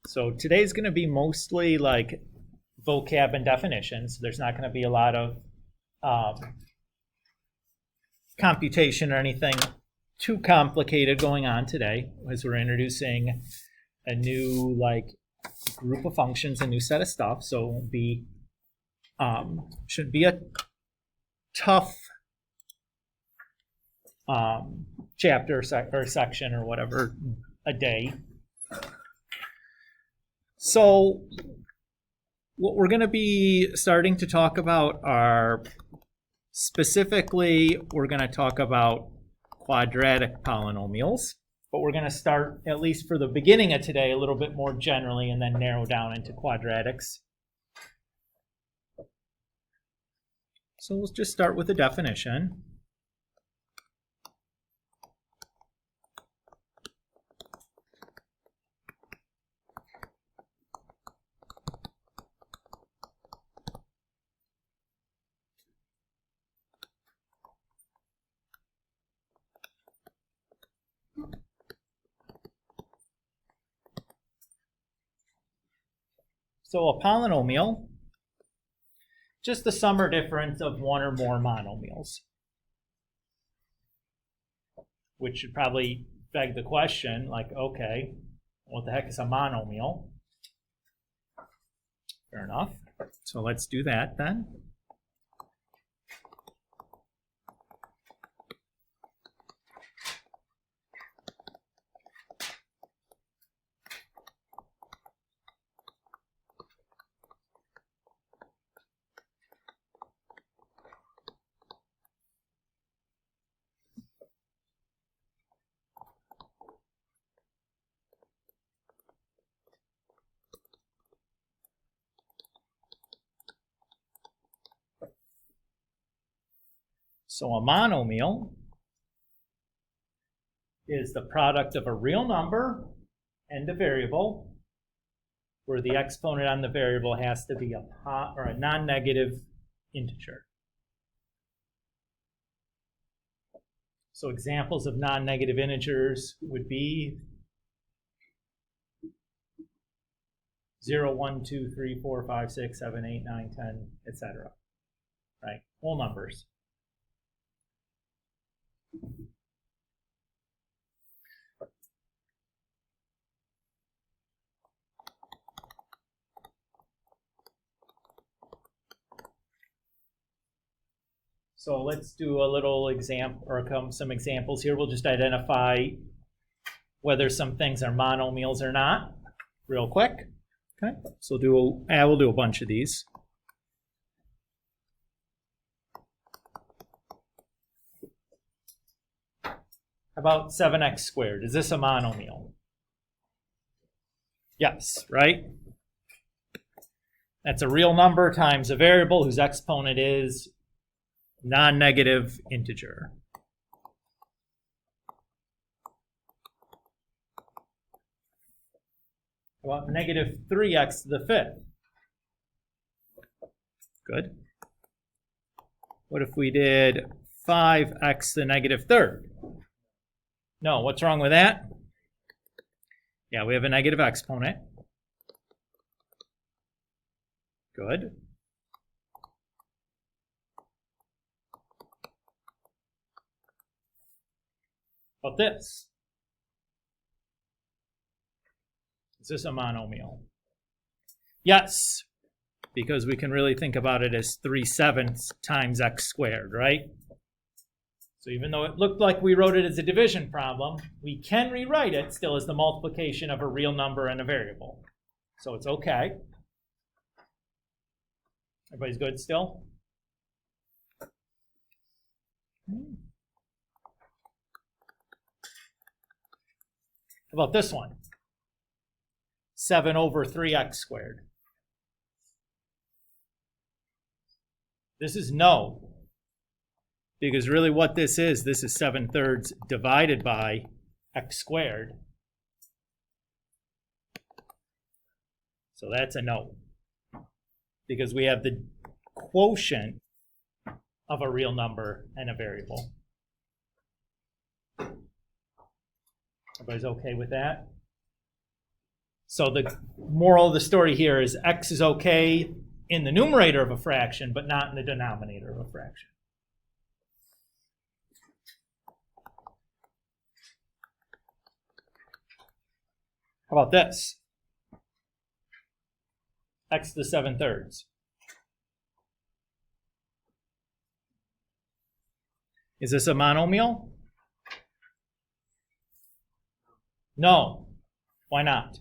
So today's going to be mostly like vocab and definitions. There's not going to be a lot of computation or anything too complicated going on today, as we're introducing a new group of functions, a new set of stuff. So it won't be shouldn't be a tough chapter or section or whatever a day. So what we're going to be starting to talk about are specifically, we're going to talk about quadratic polynomials, but we're going to start, at least for the beginning of today, a little bit more generally and then narrow down into quadratics. So let's just start with a definition. So a polynomial, just the sum or difference of one or more monomials, which should probably beg the question, like, okay, what the heck is a monomial? Fair enough. So let's do that then. So a monomial is the product of a real number and a variable, where the exponent on the variable has to be a non-negative integer. So examples of non-negative integers would be 0, 1, 2, 3, 4, 5, 6, 7, 8, 9, 10, etc. Right? Whole numbers. So let's do a little example, or some examples here. We'll just identify whether some things are monomials or not real quick. Okay, so we'll do a bunch of these. How about 7x squared? Is this a monomial? Yes, right? That's a real number times a variable whose exponent is non-negative integer. How about negative 3x to the fifth? Good. What if we did 5x to the negative third? No, what's wrong with that? Yeah, we have a negative exponent. Good. How about this? Is this a monomial? Yes, because we can really think about it as 3/7 times x squared, right? So even though it looked like we wrote it as a division problem, we can rewrite it still as the multiplication of a real number and a variable. So it's okay. Everybody's good still? How about this one? 7 over 3x squared. This is no. Because really what this is 7/3 divided by x squared. So that's a no. Because we have the quotient of a real number and a variable. Everybody's okay with that? So the moral of the story here is x is okay in the numerator of a fraction, but not in the denominator of a fraction. How about this? X to the 7/3. Is this a monomial? No. Why not?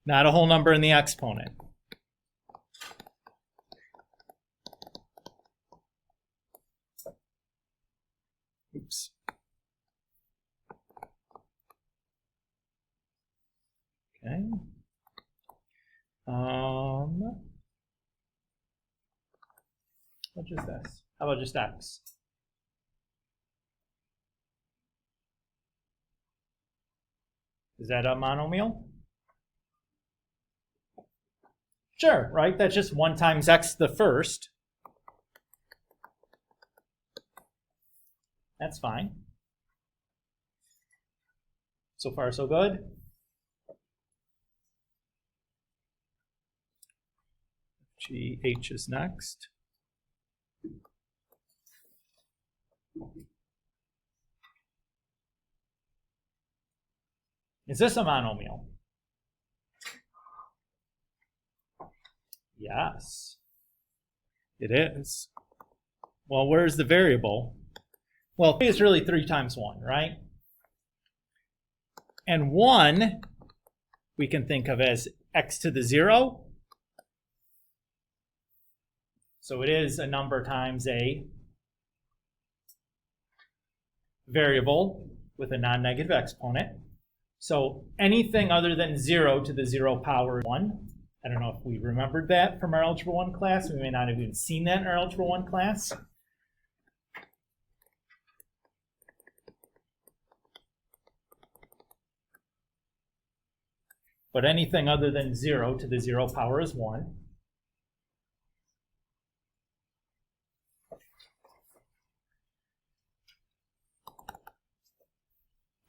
Not a whole number in the exponent. Oops. Okay. What is this? How about just x? Is that a monomial? Sure, right? That's just 1 times x to the first. That's fine. So far, so good. H is next. Is this a monomial? Yes, it is. Well, where's the variable? Well, it's really 3 times 1, right? And 1 we can think of as x to the 0. So it is a number times a variable with a non-negative exponent. So anything other than 0 to the 0 power 1. I don't know if we remembered that from our Algebra 1 class. We may not have even seen that in our Algebra 1 class. But anything other than 0 to the 0 power is 1.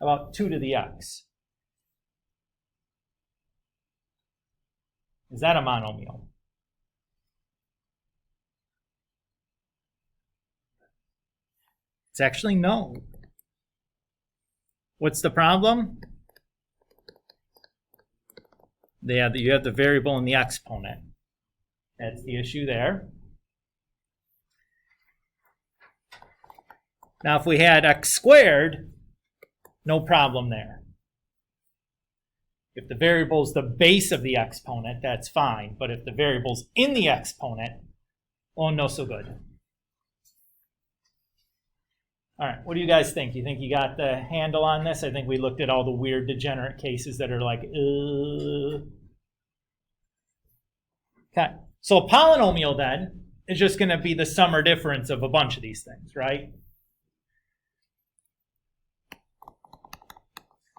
About 2 to the x. Is that a monomial? It's actually no. What's the problem? Yeah, you have the variable in the exponent. That's the issue there. Now, if we had x squared, no problem there. If the variable is the base of the exponent, that's fine. But if the variable's in the exponent, oh, no so good. All right, what do you guys think? You think you got the handle on this? I think we looked at all the weird degenerate cases that are like, Okay, so a polynomial then is just going to be the sum or difference of a bunch of these things, right?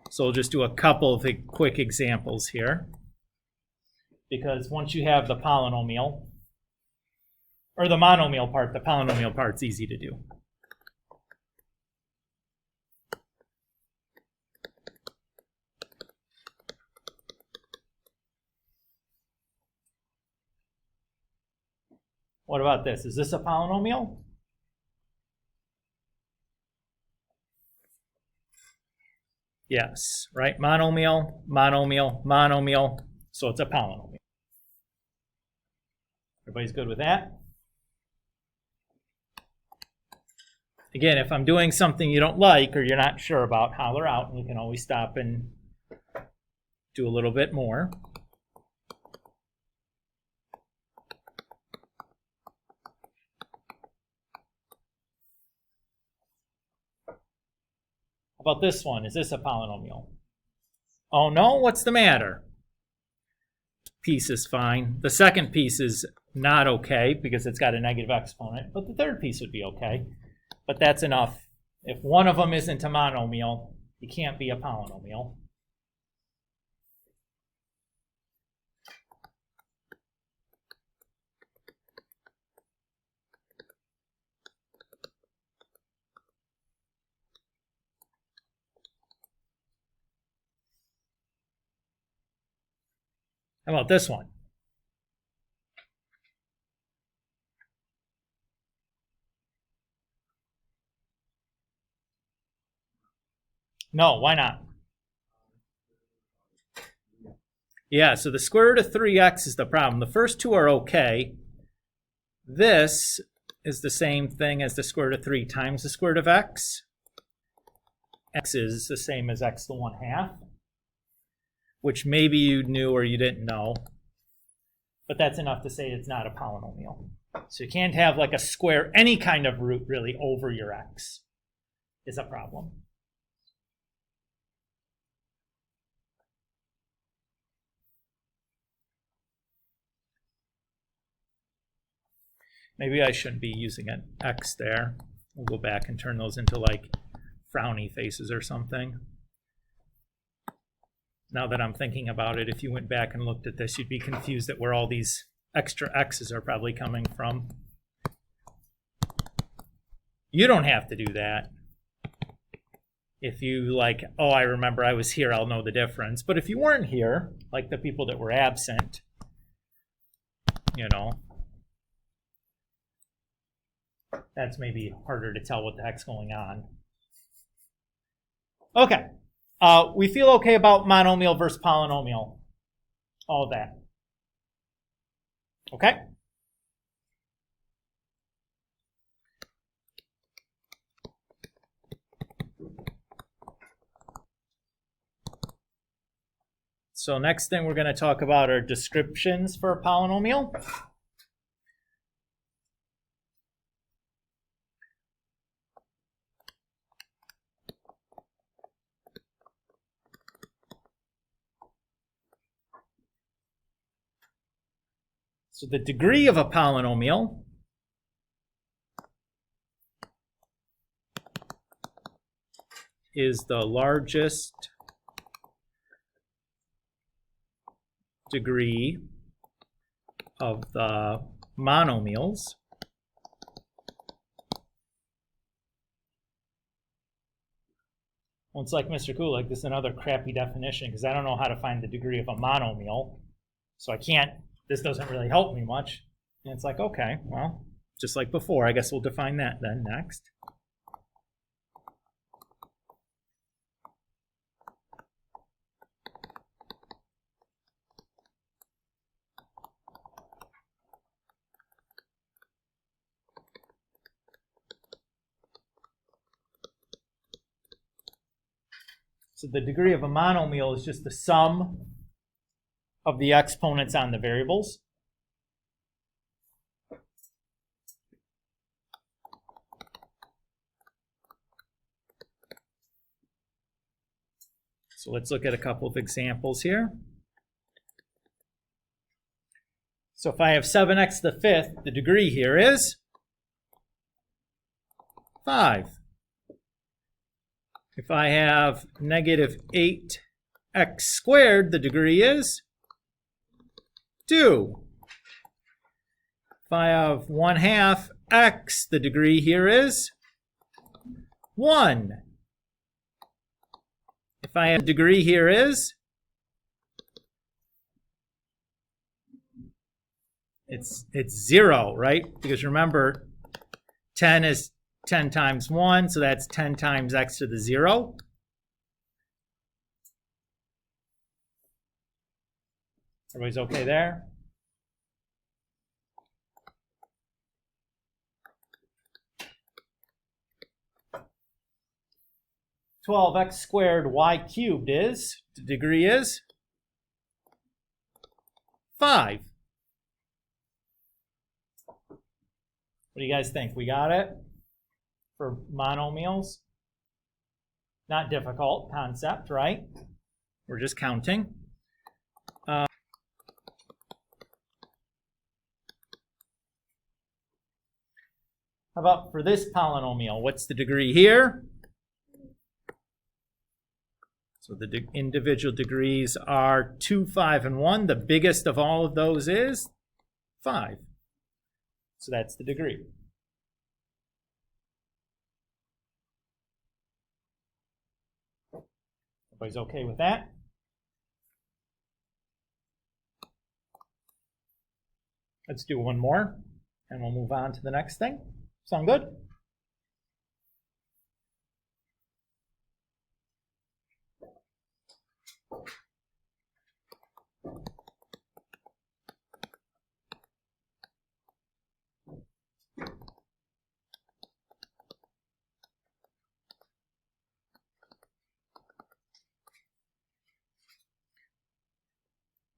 So we'll just do a couple of quick examples here. Because once you have the polynomial, or the monomial part, the polynomial part's easy to do. What about this? Is this a polynomial? Yes, right? Monomial, monomial, monomial. So it's a polynomial. Everybody's good with that? Again, if I'm doing something you don't like or you're not sure about, holler out, and we can always stop and do a little bit more. How about this one? Is this a polynomial? Oh no, what's the matter? Piece is fine. The second piece is not okay because it's got a negative exponent, but the third piece would be okay. But that's enough. If one of them isn't a monomial, it can't be a polynomial. How about this one? No, why not? Yeah, so the square root of 3x is the problem. The first two are okay. This is the same thing as the square root of 3 times the square root of x. X is the same as x to the 1/2, which maybe you knew or you didn't know. But that's enough to say it's not a polynomial. So you can't have like a square, any kind of root really over your x is a problem. Maybe I shouldn't be using an x there. We'll go back and turn those into like frowny faces or something. Now that I'm thinking about it, if you went back and looked at this, you'd be confused at where all these extra x's are probably coming from. You don't have to do that. If you like, oh, I remember I was here, I'll know the difference. But if you weren't here, like the people that were absent, you know, that's maybe harder to tell what the heck's going on. Okay. We feel okay about monomial versus polynomial. All of that. Okay? So next thing we're going to talk about are descriptions for a polynomial. So the degree of a polynomial is the largest degree of the monomials well, it's like Mr. Kulik, this is another crappy definition because I don't know how to find the degree of a monomial. So I can't, this doesn't really help me much. And it's like, okay, well, just like before, I guess we'll define that then next. So the degree of a monomial is just the sum of the exponents on the variables. So let's look at a couple of examples here. So if I have 7x to the 5th, the degree here is 5. If I have negative 8x squared, the degree is 2. If I have 1/2 x, the degree here is 1. If I have a degree here is, it's 0, right? Because remember, 10 is 10 times 1, so that's 10 times x to the 0. Everybody's okay there? (12x squared y cubed is, the degree is 5. What do you guys think? We got it? For monomials? Not difficult concept, right? We're just counting. How about for this polynomial? What's the degree here? So the individual degrees are 2, 5, and 1. The biggest of all of those is 5. So that's the degree. Everybody's okay with that? Let's do one more, and we'll move on to the next thing. Sound good?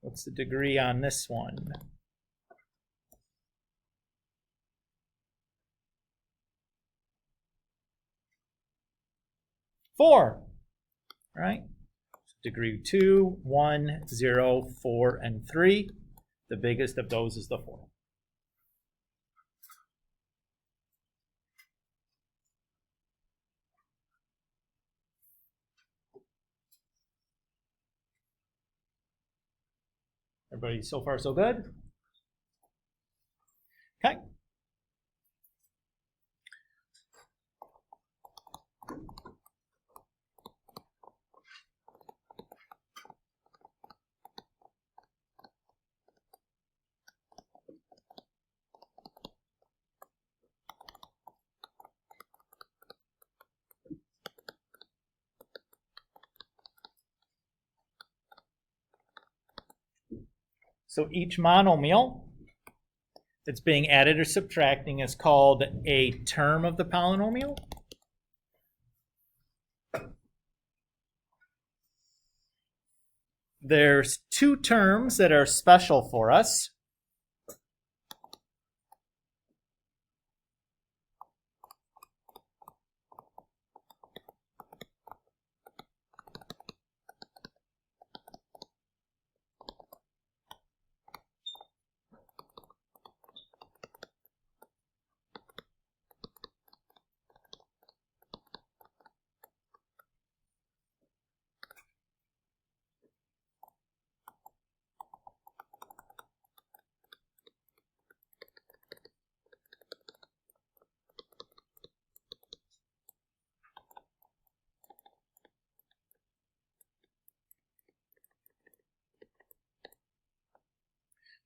What's the degree on this one? 4. All right. Degree 2, 1, 0, 4, and 3. The biggest of those is the 4. Everybody so far so good? Okay. So each monomial that's being added or subtracting is called a term of the polynomial. There's 2 terms that are special for us.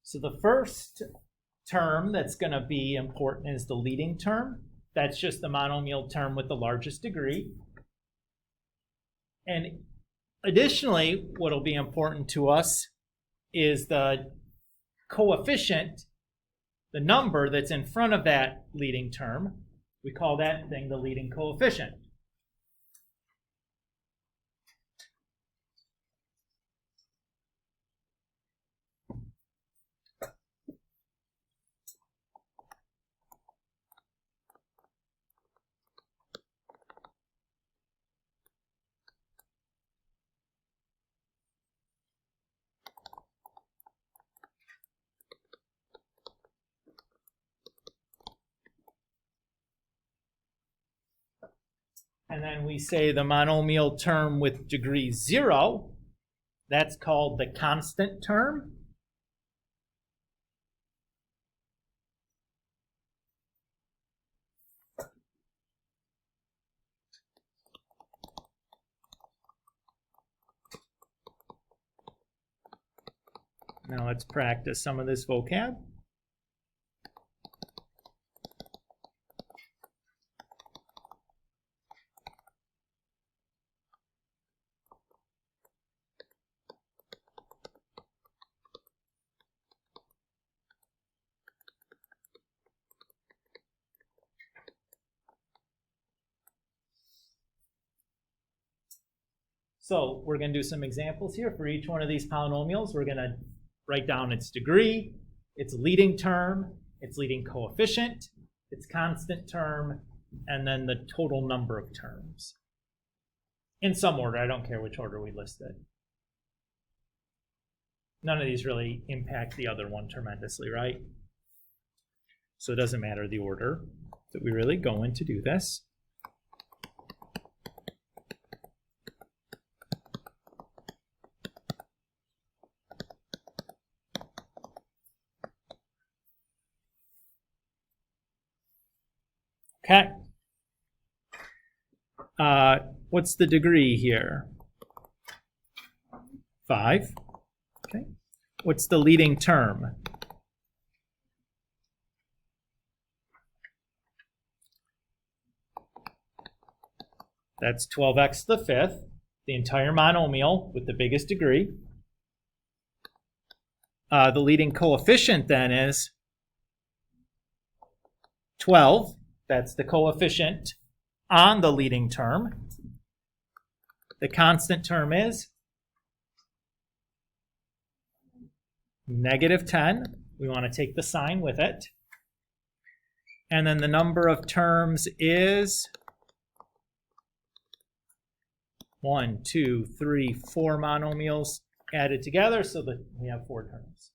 So the first term that's going to be important is the leading term. That's just the monomial term with the largest degree. And additionally, what will be important to us is the coefficient, the number that's in front of that leading term. We call that thing the leading coefficient. And then we say the monomial term with degree 0, that's called the constant term. Now let's practice some of this vocab. So we're going to do some examples here. For each one of these polynomials, we're going to write down its degree, its leading term, its leading coefficient, its constant term, and then the total number of terms. In some order. I don't care which order we list it. None of these really impact the other one tremendously, right? So it doesn't matter the order that we really go in to do this. Okay. What's the degree here? 5. Okay. What's the leading term? That's 12x to the fifth, the entire monomial with the biggest degree. The leading coefficient then is 12. That's the coefficient on the leading term. The constant term is -10. We want to take the sign with it. And then the number of terms is 1, 2, 3, 4 monomials added together so that we have 4 terms.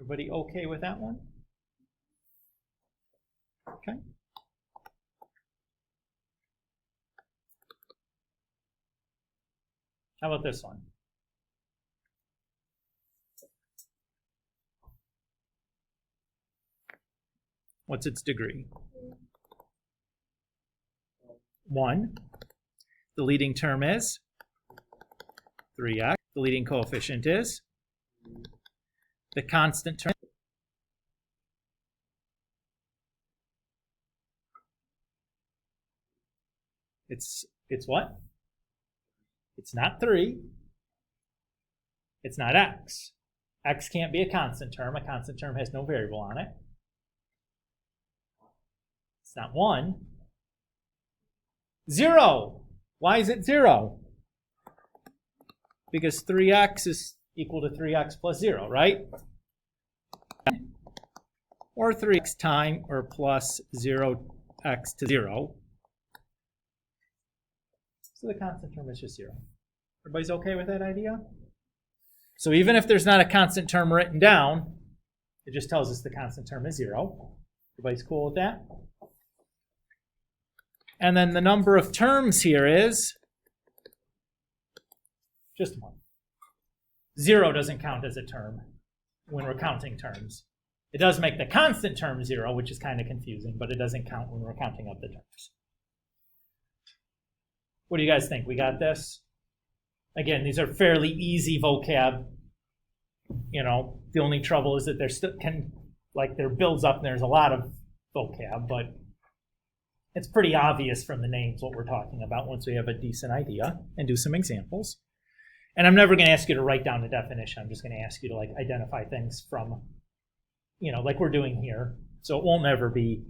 Everybody okay with that one? Okay. How about this one? What's its degree? 1. The leading term is 3x. The leading coefficient is the constant term. It's what? It's not 3. It's not x. X can't be a constant term. A constant term has no variable on it. It's not 1. 0. Why is it 0? Because 3x is equal to 3x plus 0, right? Or 3x times or plus 0x to 0. So the constant term is just 0. Everybody's okay with that idea? So even if there's not a constant term written down, it just tells us the constant term is 0. Everybody's cool with that? And then the number of terms here is just 1. 0 doesn't count as a term when we're counting terms. It does make the constant term 0, which is kind of confusing, but it doesn't count when we're counting up the terms. What do you guys think? We got this? Again, these are fairly easy vocab. You know, the only trouble is that there still there builds up and there's a lot of vocab, but it's pretty obvious from the names what we're talking about once we have a decent idea and do some examples. And I'm never going to ask you to write down a definition. I'm just going to ask you to identify things from, like we're doing here. So it won't ever be,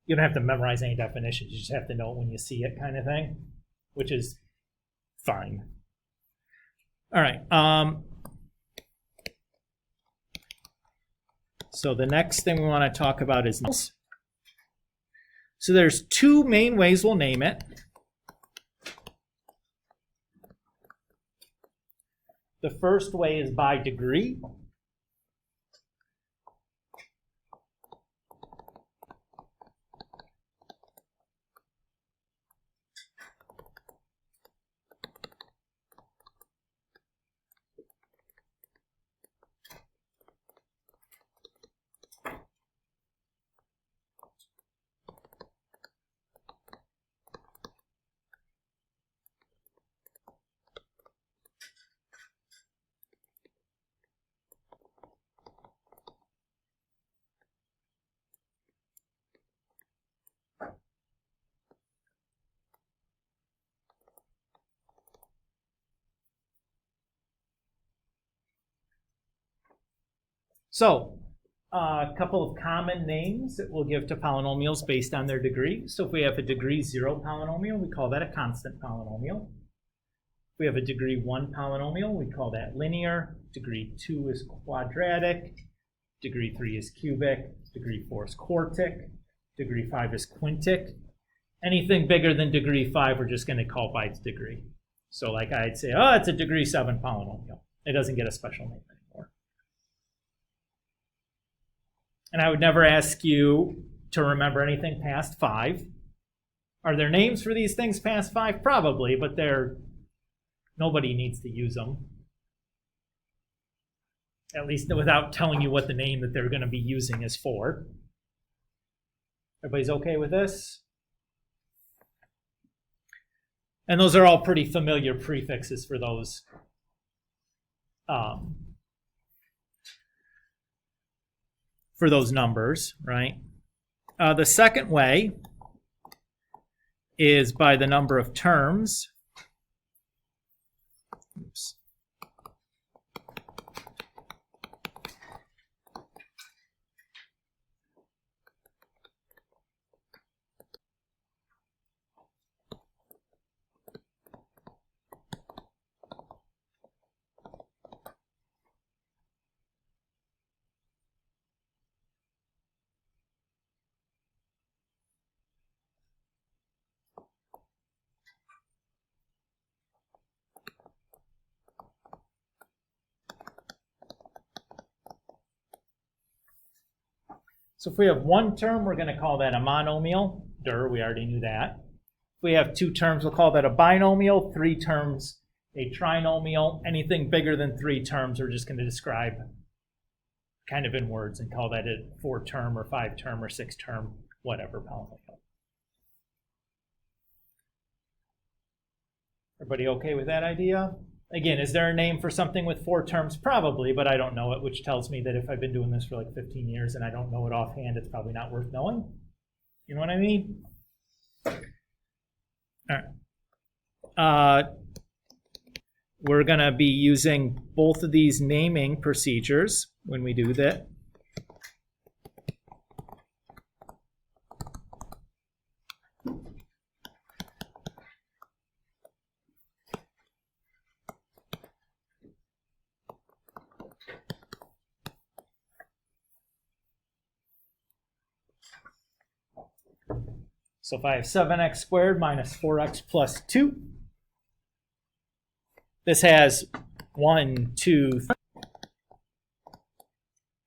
you don't have to memorize any definitions. You just have to know it when you see it kind of thing, which is fine. All right. So the next thing we want to talk about is numbers. So there's 2 main ways we'll name it. The first way is by degree. So a couple of common names that we'll give to polynomials based on their degree. So if we have a degree 0 polynomial, we call that a constant polynomial. If we have a degree 1 polynomial, we call that linear. Degree 2 is quadratic. Degree 3 is cubic. Degree 4 is quartic. Degree 5 is quintic. Anything bigger than degree 5, we're just going to call by its degree. So like I'd say, oh, it's a degree 7 polynomial. It doesn't get a special name anymore. And I would never ask you to remember anything past 5. Are there names for these things past 5? Probably, but nobody needs to use them. At least without telling you what the name that they're going to be using is for. Everybody's okay with this? And those are all pretty familiar prefixes for those. for those numbers, right? The second way is by the number of terms. Oops. So if we have one term, we're going to call that a monomial. We already knew that. If we have two terms, we'll call that a binomial. Three terms, a trinomial. Anything bigger than three terms, we're just going to describe kind of in words and call that a 4-term or 5-term or 6-term, whatever polynomial. Everybody okay with that idea? Again, is there a name for something with 4 terms? Probably, but I don't know it, which tells me that if I've been doing this for like 15 years and I don't know it offhand, it's probably not worth knowing. You know what I mean? All right. We're going to be using both of these naming procedures when we do that. So if I have 7x squared minus 4x plus 2, this has 1, 2, 3,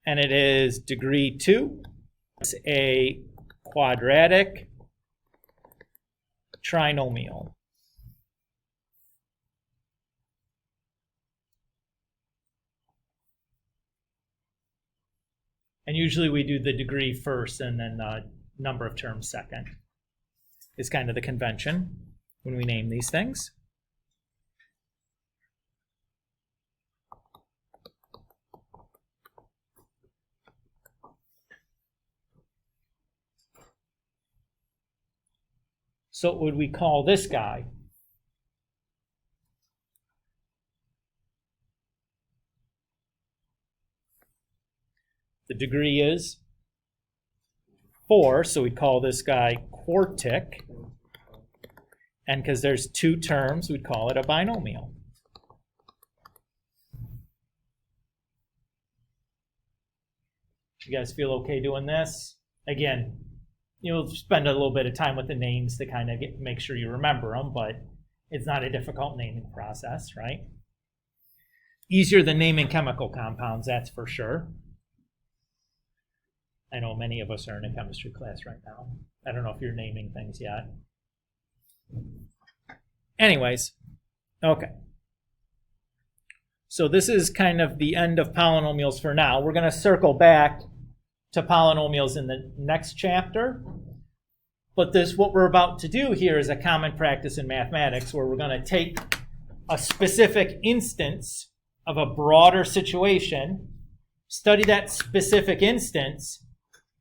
and it is degree 2. It's a quadratic trinomial. And usually we do the degree first and then the number of terms second. Is kind of the convention when we name these things. So what would we call this guy? The degree is 4, so we call this guy quartic. And because there's 2 terms, we'd call it a binomial. You guys feel okay doing this? Again, you'll spend a little bit of time with the names to kind of make sure you remember them, but it's not a difficult naming process, right? Easier than naming chemical compounds, that's for sure. I know many of us are in a chemistry class right now. I don't know if you're naming things yet. Anyways, okay. So this is kind of the end of polynomials for now. We're going to circle back to polynomials in the next chapter. But what we're about to do here is a common practice in mathematics where we're going to take a specific instance of a broader situation, study that specific instance,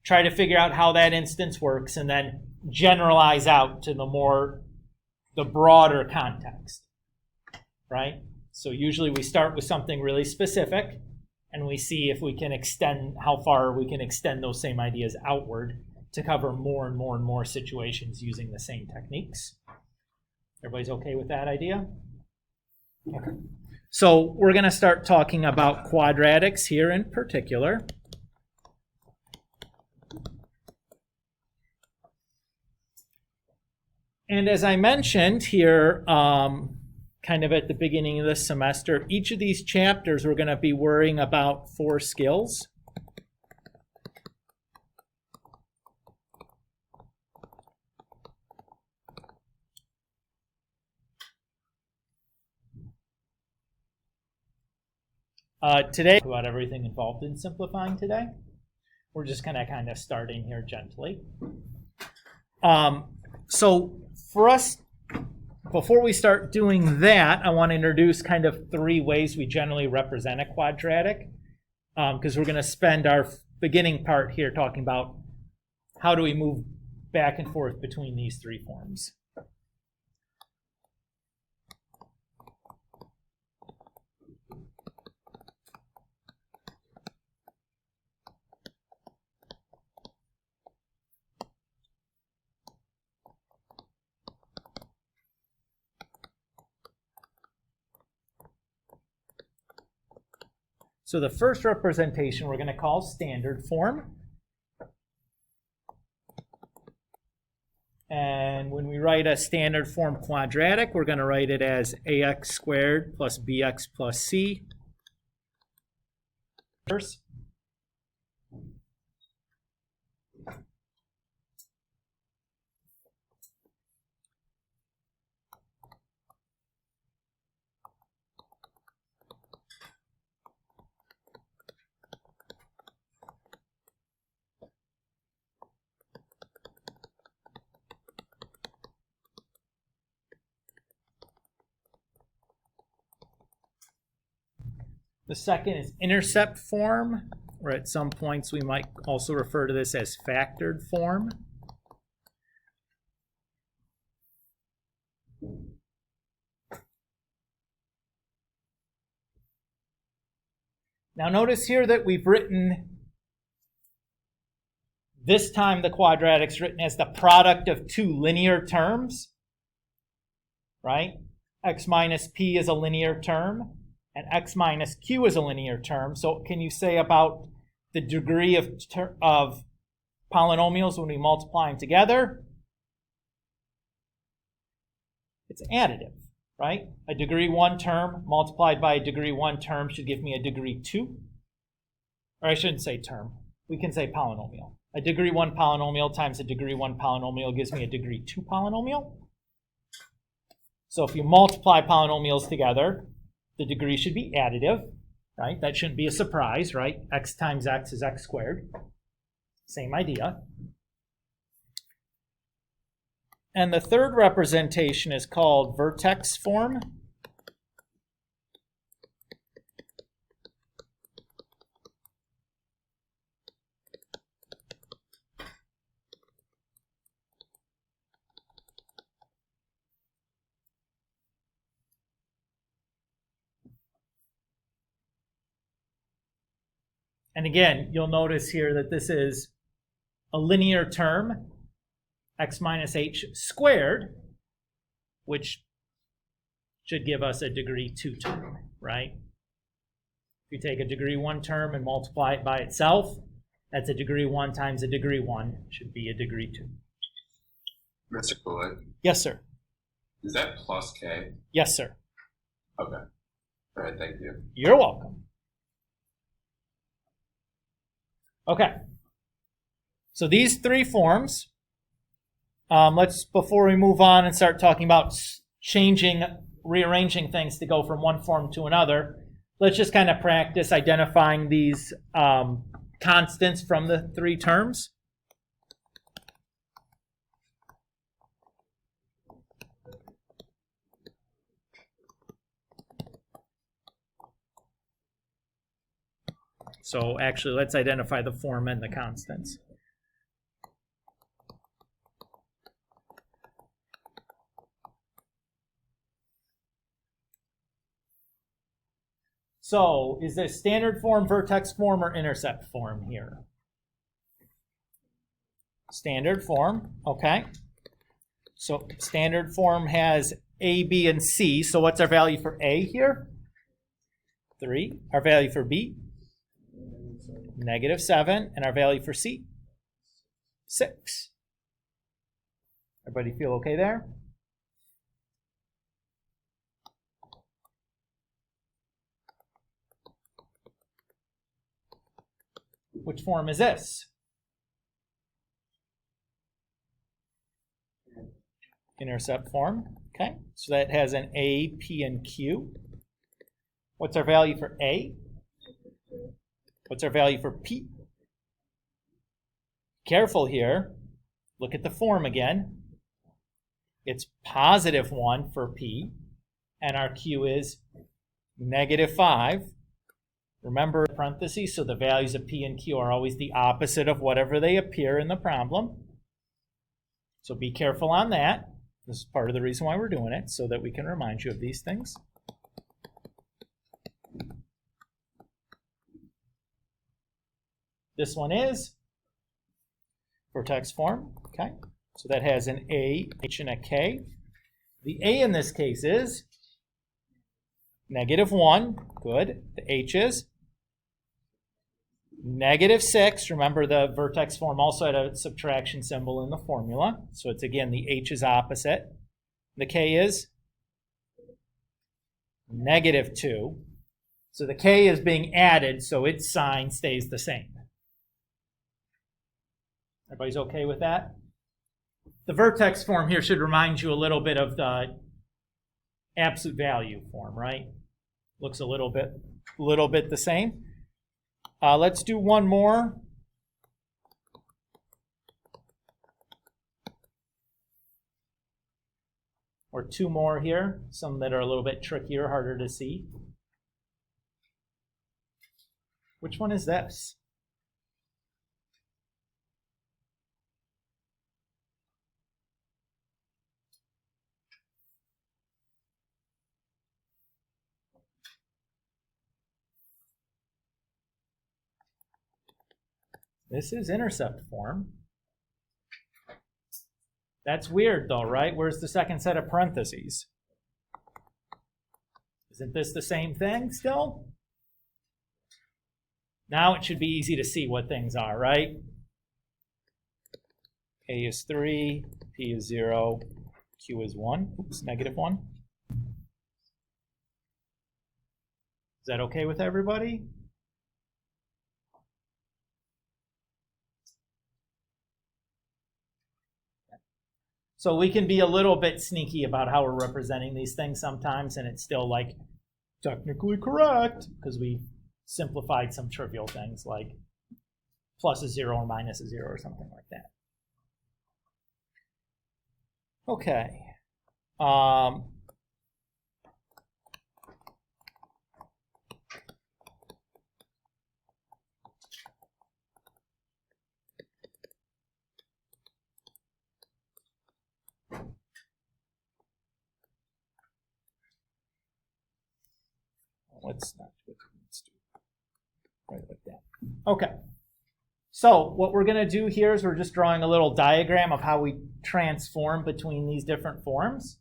try to figure out how that instance works, and then generalize out to the broader context, right? So usually we start with something really specific, and we see if we can how far we can extend those same ideas outward to cover more and more and more situations using the same techniques. Everybody's okay with that idea? Okay. So we're going to start talking about quadratics here in particular. And as I mentioned here, kind of at the beginning of this semester, each of these chapters we're going to be worrying about 4 skills. Today, about everything involved in simplifying today. We're just kind of starting here gently. So for us, before we start doing that, I want to introduce kind of 3 ways we generally represent a quadratic, because we're going to spend our beginning part here talking about how do we move back and forth between these three forms. So the first representation we're going to call standard form. And when we write a standard form quadratic, we're going to write it as ax squared plus bx plus c. First. The second is intercept form, or at some points we might also refer to this as factored form. Now notice here that we've written, this time the quadratic's written as the product of two linear terms, right? X minus p is a linear term, and x minus q is a linear term. So can you say about the degree of polynomials when we multiply them together? It's additive, right? A degree 1 term multiplied by a degree 1 term should give me a degree 2. Or I shouldn't say term. We can say polynomial. A degree 1 polynomial times a degree 1 polynomial gives me a degree 2 polynomial. So if you multiply polynomials together, the degree should be additive, right? That shouldn't be a surprise, right? X times x is x squared. Same idea. And the third representation is called vertex form. And again, you'll notice here that this is a linear term, x minus h squared, which should give us a degree 2 term, right? If you take a degree 1 term and multiply it by itself, that's a degree 1 times a degree 1, should be a degree 2. Mr. Pullet? Yes, sir. Is that plus k? Yes, sir. Okay. All right, thank you. You're welcome. Okay, so these three forms, before we move on and start talking about rearranging things to go from one form to another, let's just kind of practice identifying these constants from the three terms. So actually, let's identify the form and the constants. So is this standard form, vertex form, or intercept form here? Standard form, okay. So standard form has A, B, and C. So what's our value for A here? 3. Our value for B? -7, and our value for C? 6. Everybody feel okay there? Which form is this? Intercept form. Okay, so that has an A, P, and Q. What's our value for A? What's our value for P? Careful here. Look at the form again. It's +1 for P, and our Q is -5. Remember parentheses, so the values of P and Q are always the opposite of whatever they appear in the problem. So be careful on that. This is part of the reason why we're doing it, so that we can remind you of these things. This one is vertex form, okay? So that has an A, H, and a K. The A in this case is -1, good. The H is -6. Remember, the vertex form also had a subtraction symbol in the formula. So it's, again, the H is opposite. The K is -2. So the K is being added, so its sign stays the same. Everybody's okay with that? The vertex form here should remind you a little bit of the absolute value form, right? Looks a little bit the same. Let's do one more. Or two more here, some that are a little bit trickier, harder to see. Which one is this? This is intercept form. That's weird though, right? Where's the second set of parentheses? Isn't this the same thing still? Now it should be easy to see what things are, right? A is 3, P is 0, Q is 1. Oops, -1. Is that okay with everybody? So we can be a little bit sneaky about how we're representing these things sometimes, and it's still like technically correct because we simplified some trivial things like plus a 0 or minus a 0 or something like that. Okay. Let's do right like that. Okay. So what we're going to do here is we're just drawing a little diagram of how we transform between these different forms.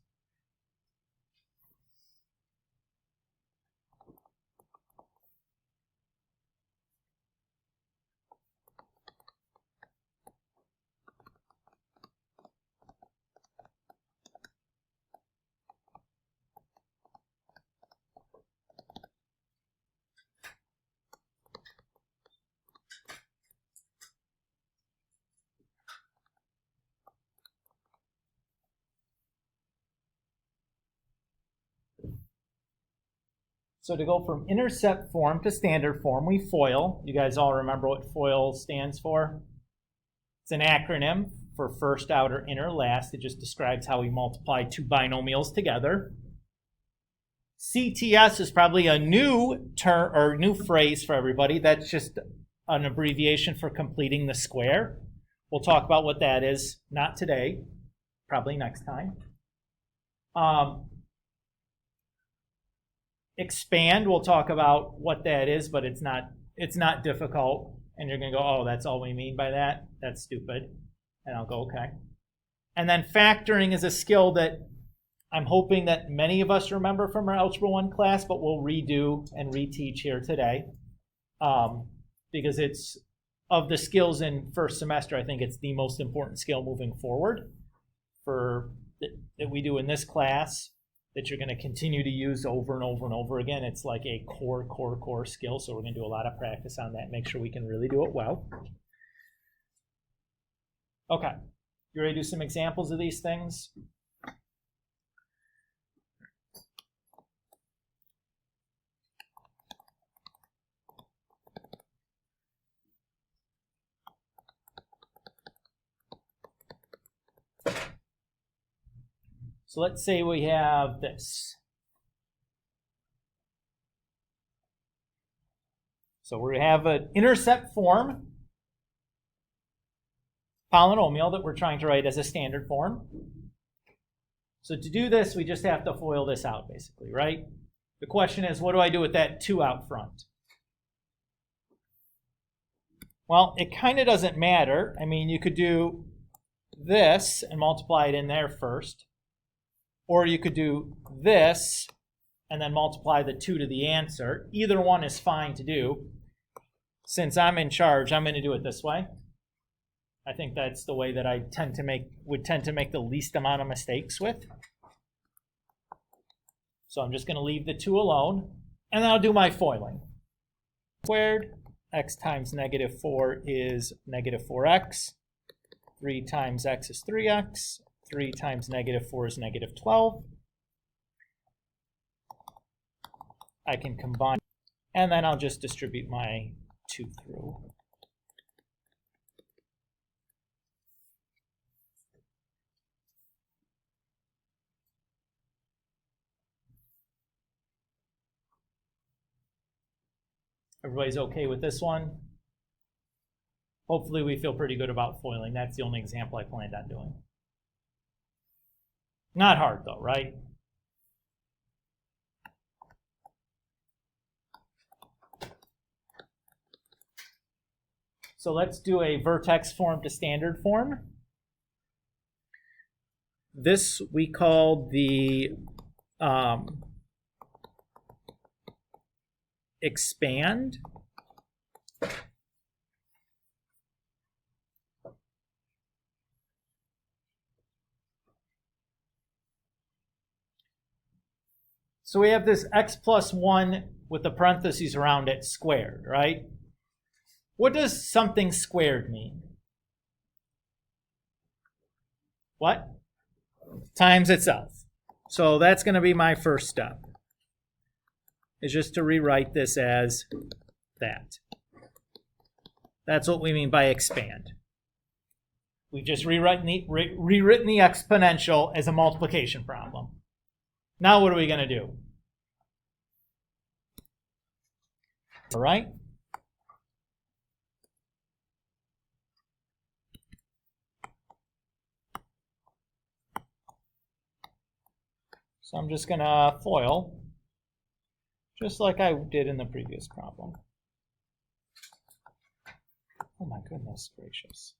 So to go from intercept form to standard form, we FOIL. You guys all remember what FOIL stands for? It's an acronym for first, outer, inner, last. It just describes how we multiply two binomials together. CTS is probably a new term or new phrase for everybody. That's just an abbreviation for completing the square. We'll talk about what that is, not today, probably next time. Expand, we'll talk about what that is, but it's not difficult. And you're going to go, oh, that's all we mean by that? That's stupid. And I'll go, okay. And then factoring is a skill that I'm hoping that many of us remember from our Algebra 1 class, but we'll redo and reteach here today. Because it's, of the skills in first semester, I think it's the most important skill moving forward that we do in this class, that you're going to continue to use over and over and over again. It's like a core skill, so we're going to do a lot of practice on that, make sure we can really do it well. Okay, you ready to do some examples of these things? So let's say we have this. So we have an intercept form polynomial that we're trying to write as a standard form. So to do this, we just have to FOIL this out, basically, right? The question is, what do I do with that 2 out front? Well, it kind of doesn't matter. I mean, you could do this and multiply it in there first. Or you could do this and then multiply the 2 to the answer. Either one is fine to do. Since I'm in charge, I'm going to do it this way. I think that's the way that I would tend to make the least amount of mistakes with. So I'm just going to leave the 2 alone, and then I'll do my FOILing. Squared, x times negative 4 is negative 4x. 3 times x is 3x. 3 times negative 4 is negative 12. I can combine, and then I'll just distribute my 2 through. Everybody's okay with this one? Hopefully we feel pretty good about FOILing. That's the only example I planned on doing. Not hard though, right? So let's do a vertex form to standard form. This we call the expand. So we have this x plus 1 with the parentheses around it squared, right? What does something squared mean? What? Times itself. So that's going to be my first step. Is just to rewrite this as that. That's what we mean by expand. We've just rewritten the exponential as a multiplication problem. Now what are we going to do? All right. So I'm just going to FOIL, just like I did in the previous problem. Oh my goodness gracious.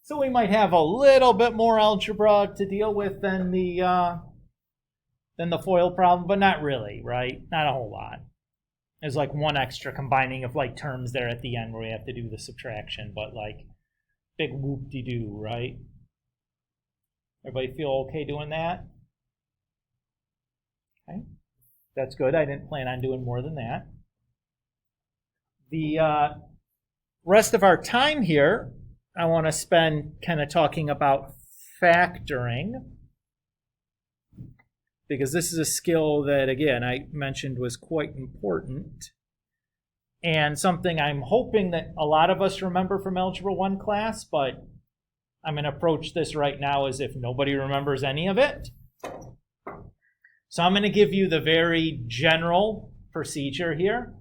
So we might have a little bit more algebra to deal with than the FOIL problem, but not really, right? Not a whole lot. There's like one extra combining of like terms there at the end where we have to do the subtraction, but like big whoop-de-doo, right? Everybody feel okay doing that? Okay, that's good. I didn't plan on doing more than that. The rest of our time here, I want to spend kind of talking about factoring, because this is a skill that, again, I mentioned was quite important, and something I'm hoping that a lot of us remember from Algebra 1 class, but I'm going to approach this right now as if nobody remembers any of it. So I'm going to give you the very general procedure here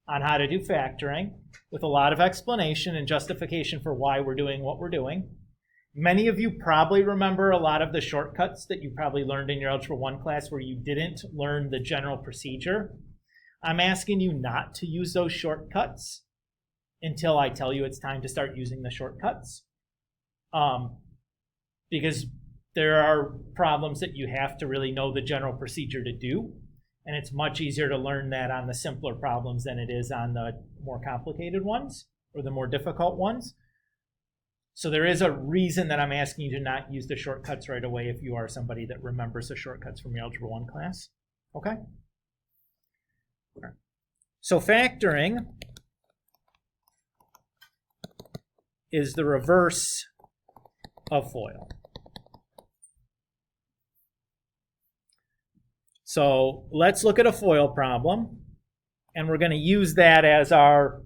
on how to do factoring, with a lot of explanation and justification for why we're doing what we're doing. Many of you probably remember a lot of the shortcuts that you probably learned in your Algebra 1 class where you didn't learn the general procedure. I'm asking you not to use those shortcuts until I tell you it's time to start using the shortcuts. Because there are problems that you have to really know the general procedure to do. And it's much easier to learn that on the simpler problems than it is on the more complicated ones or the more difficult ones. So there is a reason that I'm asking you to not use the shortcuts right away if you are somebody that remembers the shortcuts from your Algebra 1 class. Okay? So factoring is the reverse of FOIL. So let's look at a FOIL problem, and we're going to use that as our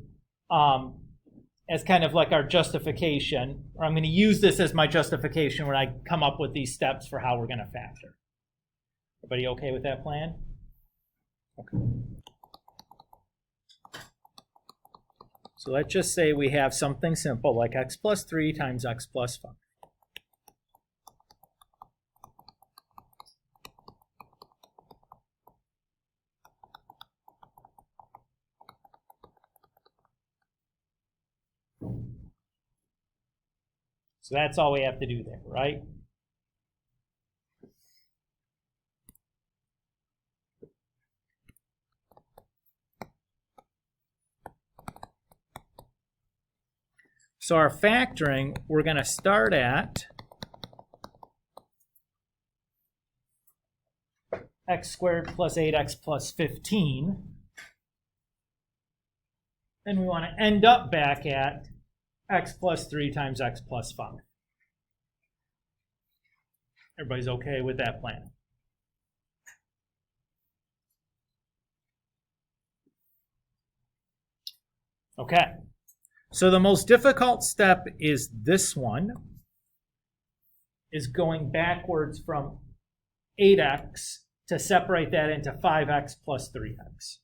as kind of like our justification, or I'm going to use this as my justification when I come up with these steps for how we're going to factor. Everybody okay with that plan? Okay. So let's just say we have something simple like x plus 3 times x plus 5. So that's all we have to do there, right? So our factoring, we're going to start at x squared plus 8x plus 15. Then we want to end up back at x plus 3 times x plus 5. Everybody's okay with that plan? Okay. So the most difficult step is this one, is going backwards from 8x to separate that into 5x plus 3x.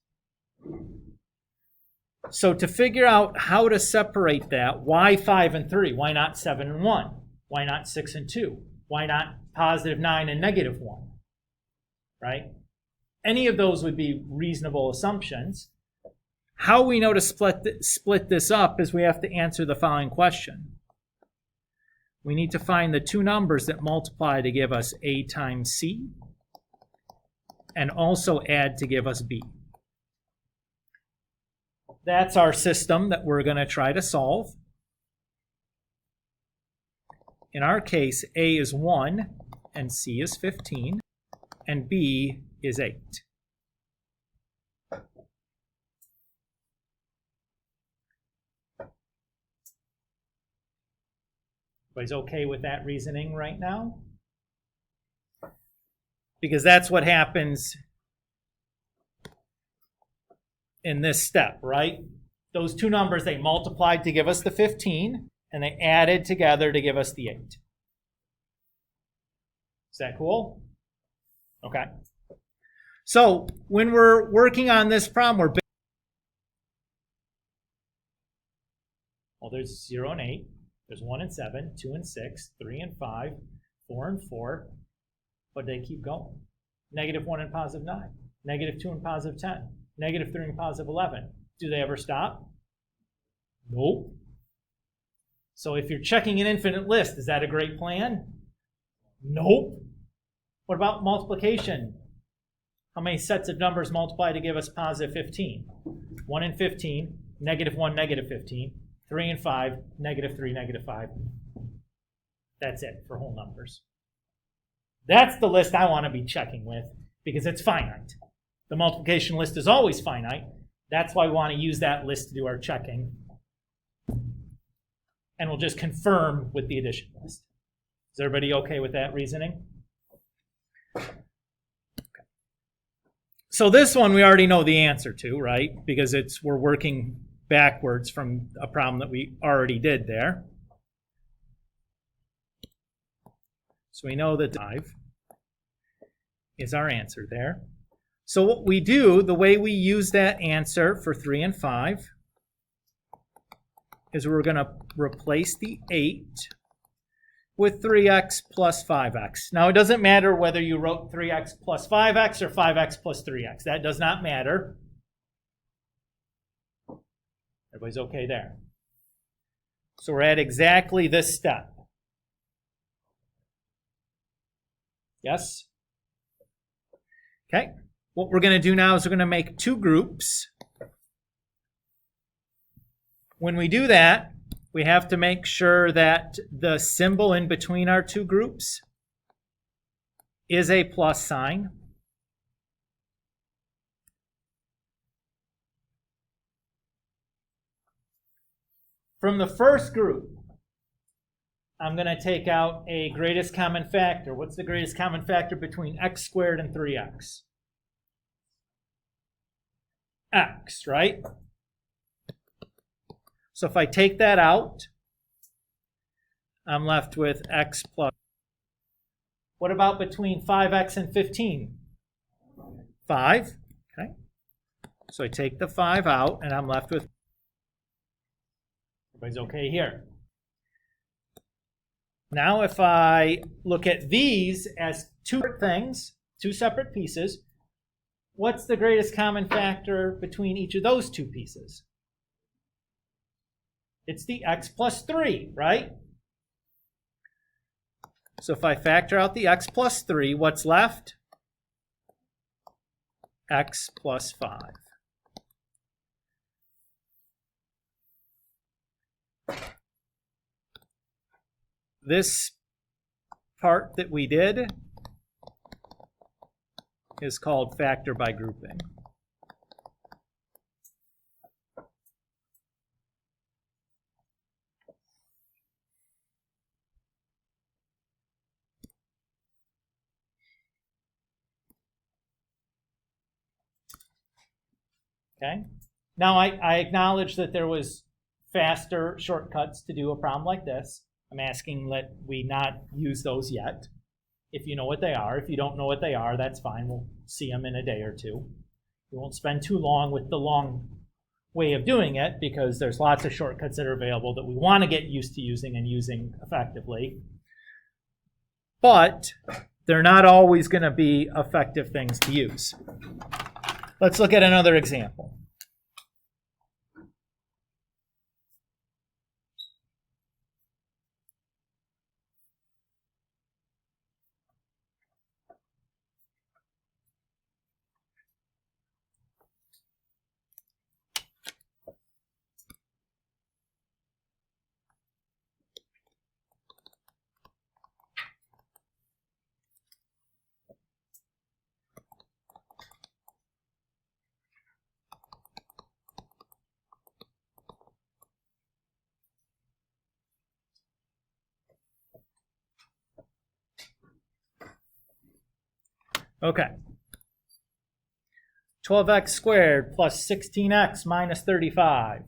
So to figure out how to separate that, why 5 and 3? Why not 7 and 1? Why not 6 and 2? Why not positive 9 and negative 1? Right? Any of those would be reasonable assumptions. How we know to split this up is we have to answer the following question. We need to find the two numbers that multiply to give us a times c, and also add to give us b. That's our system that we're going to try to solve. In our case, a is 1, and c is 15, and b is 8. Everybody's okay with that reasoning right now? Because that's what happens in this step, right? Those two numbers, they multiplied to give us the 15, and they added together to give us the 8. Is that cool? Okay. So when we're working on this problem, well, there's 0 and 8. There's 1 and 7, 2 and 6, 3 and 5, 4 and 4, but they keep going. Negative 1 and positive 9, negative 2 and positive 10, negative 3 and positive 11. Do they ever stop? Nope. So if you're checking an infinite list, is that a great plan? Nope. What about multiplication? How many sets of numbers multiply to give us positive 15? 1 and 15, negative 1, negative 15. 3 and 5, negative 3, negative 5. That's it for whole numbers. That's the list I want to be checking with because it's finite. The multiplication list is always finite. That's why we want to use that list to do our checking. And we'll just confirm with the addition list. Is everybody okay with that reasoning? Okay. So this one we already know the answer to, right? Because we're working backwards from a problem that we already did there. So we know that 5 is our answer there. So what we do, the way we use that answer for 3 and 5 is we're going to replace the 8 with 3x plus 5x. Now it doesn't matter whether you wrote 3x plus 5x or 5x plus 3x. That does not matter. Everybody's okay there. So we're at exactly this step. Yes? Okay. What we're going to do now is we're going to make two groups. When we do that, we have to make sure that the symbol in between our two groups is a plus sign. From the first group, I'm going to take out a greatest common factor. What's the greatest common factor between x squared and 3x? X, right? So if I take that out, I'm left with x plus. What about between 5x and 15? 5. Okay. So I take the 5 out, and I'm left with. Everybody's okay here. Now if I look at these as two separate things, two separate pieces, what's the greatest common factor between each of those two pieces? It's the x plus 3, right? So if I factor out the x plus 3, what's left? X plus 5. This part that we did is called factor by grouping. Okay. Now I acknowledge that there was faster shortcuts to do a problem like this. I'm asking that we not use those yet. If you know what they are. If you don't know what they are, that's fine. We'll see them in a day or two. We won't spend too long with the long way of doing it because there's lots of shortcuts that are available that we want to get used to using and using effectively. But they're not always going to be effective things to use. Let's look at another example. Okay. 12x squared plus 16x minus 35.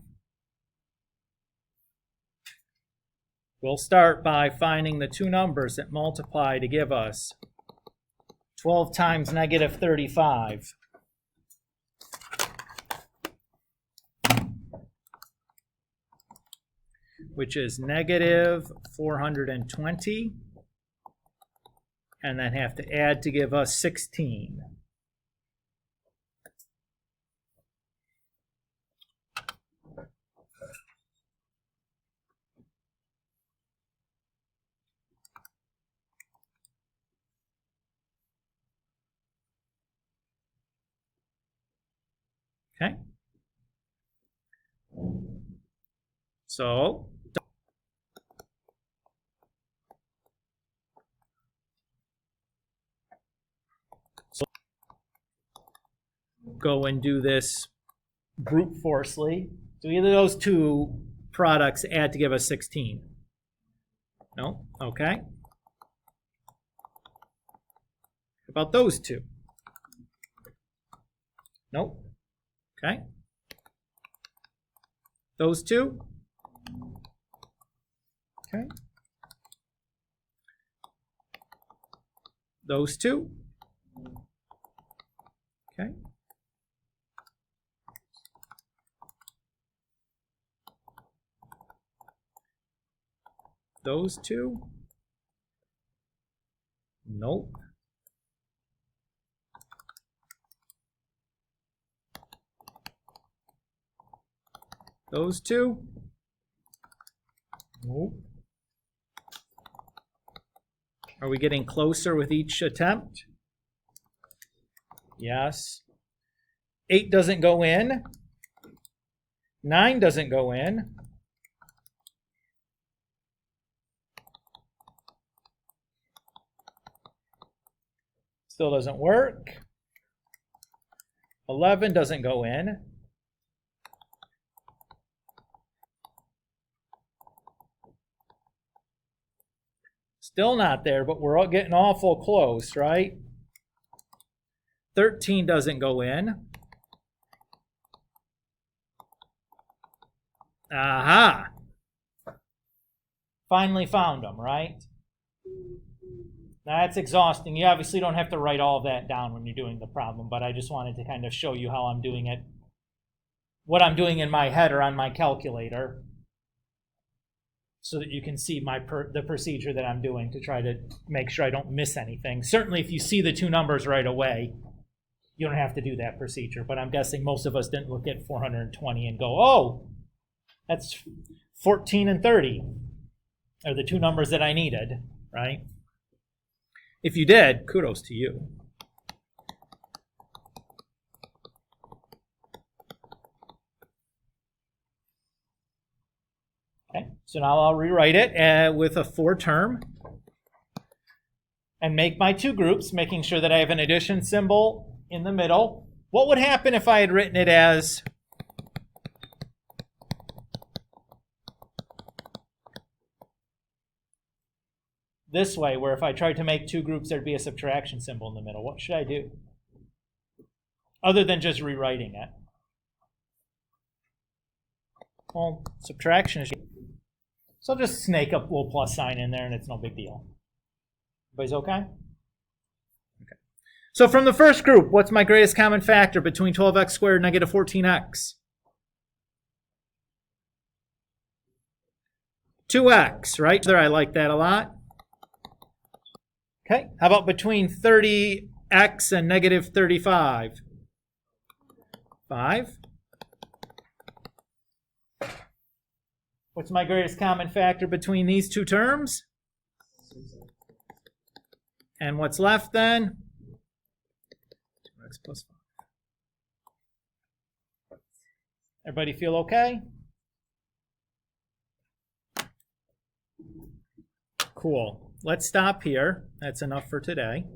We'll start by finding the two numbers that multiply to give us 12 times negative 35. Which is negative 420. And then have to add to give us 16. Okay. So go and do this brute forcefully. So either those two products add to give us 16. No? Okay. How about those two? Nope. Okay. Those two? Okay. Those two? Okay. Those two? Nope. Those two? Nope. Are we getting closer with each attempt? Yes. 8 doesn't go in. 9 doesn't go in. Still doesn't work. 11 doesn't go in. Still not there, but we're all getting awful close, right? 13 doesn't go in. Aha! Finally found them, right? Now that's exhausting. You obviously don't have to write all of that down when you're doing the problem, but I just wanted to kind of show you how I'm doing it, what I'm doing in my head or on my calculator, so that you can see the procedure that I'm doing to try to make sure I don't miss anything. Certainly if you see the two numbers right away, you don't have to do that procedure, but I'm guessing most of us didn't look at 420 and go, oh, that's 14 and 30 are the two numbers that I needed, right? If you did, kudos to you. Okay, so now I'll rewrite it with a 4 term and make my two groups, making sure that I have an addition symbol in the middle. What would happen if I had written it as this way, where if I tried to make two groups, there'd be a subtraction symbol in the middle? What should I do? Other than just rewriting it. Well, subtraction is... So I'll just snake a little plus sign in there and it's no big deal. Everybody's okay? Okay. So from the first group, what's my greatest common factor between 12x squared and negative 14x? 2x, right? There, I like that a lot. Okay, how about between 30x and negative 35? 5. What's my greatest common factor between these two terms? And what's left then? 2x plus 5. Everybody feel okay? Cool. Let's stop here. That's enough for today.